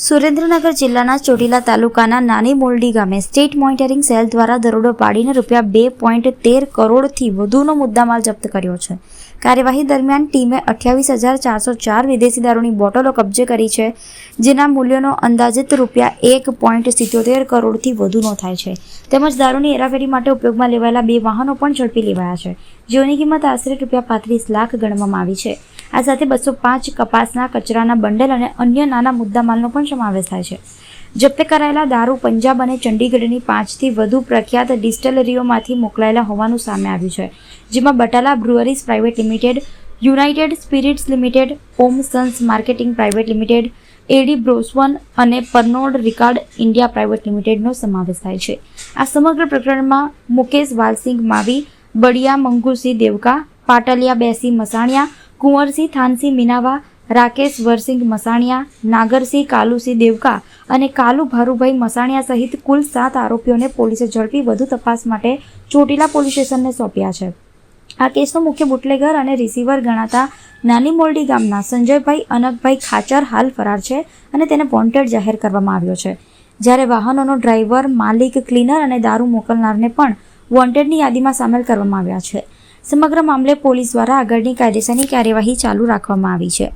સુરેન્દ્રનગર જિલ્લાના ચોટીલા તાલુકાના નાની મોરડી ગામે સ્ટેટ મોનિટરિંગ સેલ દ્વારા દરોડો પાડીને રૂપિયા 2.13 કરોડથી વધુનો મુદ્દામાલ જપ્ત કર્યો છે. કાર્યવાહી દરમિયાન ટીમે 28,404 વિદેશી દારૂની બોટલો કબજે કરી છે, જેના મૂલ્યનો અંદાજિત રૂપિયા 1.77 કરોડથી વધુનો થાય છે. તેમજ દારૂની હેરાફેરી માટે ઉપયોગમાં લેવાયેલા 2 વાહનો પણ ઝડપી લેવાયા છે, જેઓની કિંમત આશરે રૂપિયા 35 લાખ ગણવામાં આવી છે. આ સાથે 205 કપાસના કચરાના બંડલ અને અન્ય નાના મુદ્દામાલનો પણ સમાવેશ થાય છે. જપ્ત કરાયેલા દારૂ પંજાબ અને ચંડીગઢની 5થી વધુ પ્રખ્યાત ડિસ્ટિલરીઓમાંથી મોકલાયેલા હોવાનું સામે આવ્યું છે, જેમાં Batala breweries private limited, united spirits limited, Om sons marketing private limited, એડી બ્રોસવન અને પરનોડ રિકાર્ડ ઇન્ડિયા પ્રાઇવેટ લિમિટેડનો સમાવેશ થાય છે. આ સમગ્ર પ્રકરણમાં મુકેશ વાલસિંહ માવી, બળિયા મંગુસિંહ દેવકા, પાટલિયા બેસી મસાણિયા, કુંવરસિંહ થાનસિંહ મીનાવા, રાકેશ વરસિંહ મસાણિયા, નાગરસિંહ કાલુસિંહ દેવકા અને કાલુ ભારુભાઈ મસાણિયા સહિત કુલ 7 આરોપીઓને પોલીસે ઝડપી વધુ તપાસ માટે ચોટીલા પોલીસ સ્ટેશનને સોંપ્યા છે. આ કેસનો મુખ્ય બુટલેગર અને રિસીવર ગણાતા નાની મોરડી ગામના સંજયભાઈ અનકભાઈ ખાચર હાલ ફરાર છે અને તેને વોન્ટેડ જાહેર કરવામાં આવ્યો છે, જ્યારે વાહનોનો ડ્રાઈવર, માલિક, ક્લીનર અને દારૂ મોકલનારને પણ વોન્ટેડની યાદીમાં સામેલ કરવામાં આવ્યા છે. સમગ્ર મામલે પોલીસ દ્વારા આગળની કાયદેસરની કાર્યવાહી ચાલુ રાખવામાં આવી છે.